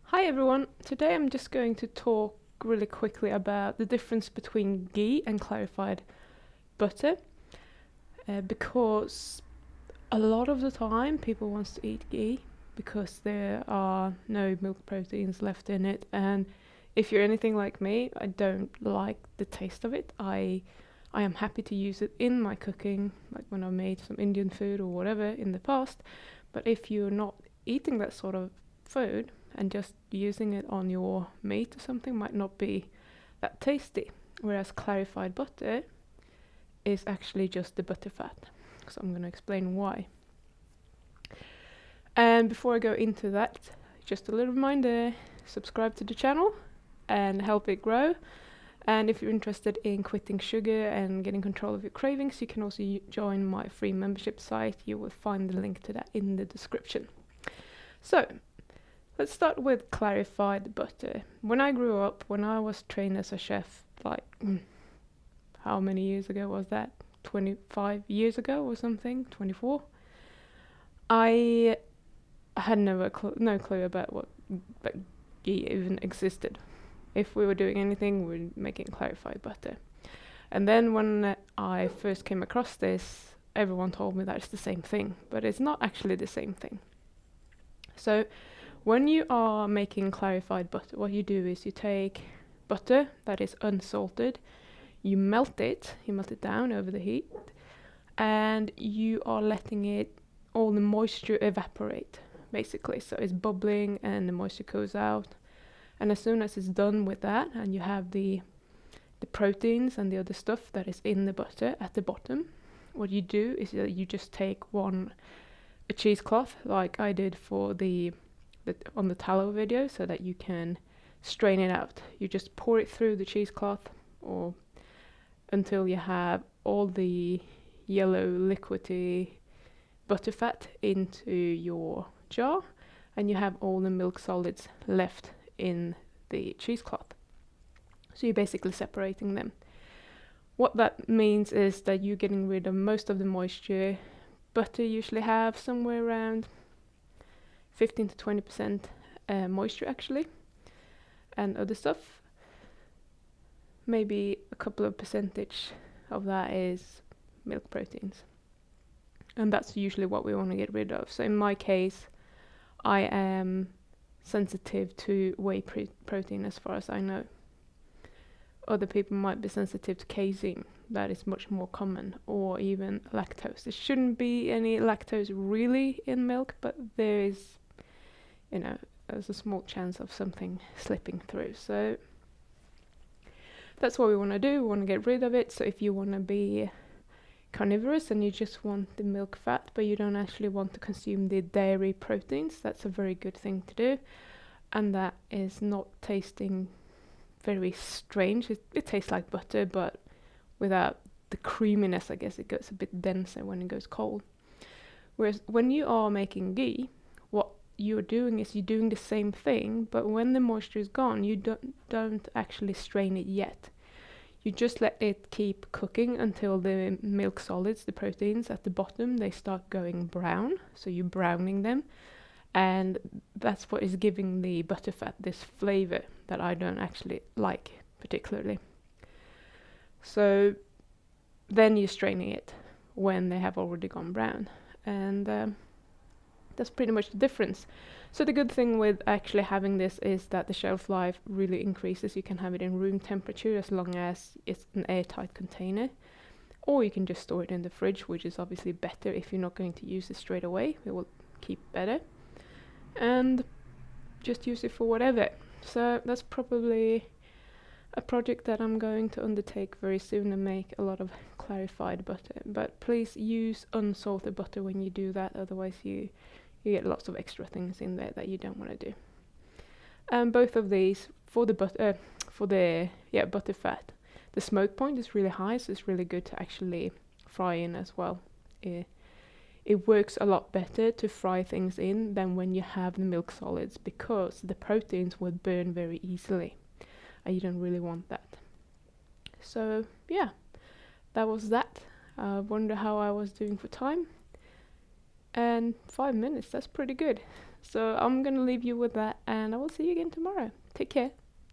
Hi everyone, today I'm just going to talk really quickly about the difference between ghee and clarified butter because a lot of the time people want to eat ghee because there are no milk proteins left in it, and if you're anything like me, I don't like the taste of it. I am happy to use it in my cooking, like when I made some Indian food or whatever in the past, but if you're not eating that sort of food and just using it on your meat or something might not be that tasty. Whereas clarified butter is actually just the butter fat. So I'm going to explain why. And before I go into that, just a little reminder, subscribe to the channel and help it grow. And if you're interested in quitting sugar and getting control of your cravings, you can also join my free membership site. You will find the link to that in the description. So, let's start with clarified butter. When I grew up, when I was trained as a chef, like how many years ago was that? 25 years ago or something? 24? I had no clue about what ghee even existed. If we were doing anything, we were making clarified butter. And then when I first came across this, everyone told me that it's the same thing, but it's not actually the same thing. So when you are making clarified butter, what you do is you take butter that is unsalted, you melt it down over the heat, and you are letting all the moisture evaporate, basically. So it's bubbling and the moisture goes out. And as soon as it's done with that, and you have the proteins and the other stuff that is in the butter at the bottom, what you do is that you just take a cheesecloth, like I did for on the tallow video, so that you can strain it out. You just pour it through the cheesecloth or until you have all the yellow liquidy butter fat into your jar, and you have all the milk solids left in the cheesecloth. So you're basically separating them. What that means is that you're getting rid of most of the moisture. Butter usually have somewhere around 15 to 20% moisture actually, and other stuff, maybe a couple of percentage of that is milk proteins, and that's usually what we want to get rid of. So in my case, I am sensitive to whey protein as far as I know. Other people might be sensitive to casein, that is much more common, or even lactose. There shouldn't be any lactose really in milk, but there's a small chance of something slipping through. So that's what we want to do. We want to get rid of it. So if you want to be carnivorous and you just want the milk fat, but you don't actually want to consume the dairy proteins, that's a very good thing to do. And that is not tasting very strange. It tastes like butter, but without the creaminess. I guess it gets a bit denser when it goes cold. Whereas when you are making ghee, what you're doing is you're doing the same thing, but when the moisture is gone, you don't actually strain it yet. You just let it keep cooking until the milk solids, the proteins at the bottom, they start going brown. So you're browning them, and that's what is giving the butterfat this flavor that I don't actually like particularly. So then you're straining it when they have already gone brown, and that's pretty much the difference. So the good thing with actually having this is that the shelf life really increases. You can have it in room temperature as long as it's an airtight container, or you can just store it in the fridge, which is obviously better if you're not going to use it straight away. It will keep better, and just use it for whatever. So that's probably a project that I'm going to undertake very soon and make a lot of clarified butter. But please use unsalted butter when you do that, otherwise you get lots of extra things in there that you don't want to do. And both of these for the butter fat, the smoke point is really high, so it's really good to actually fry in as well. It works a lot better to fry things in than when you have the milk solids, because the proteins will burn very easily, and you don't really want that. So yeah, that was that. I wonder how I was doing for time. and 5 minutes, that's pretty good. So I'm gonna leave you with that, and I will see you again tomorrow. Take care.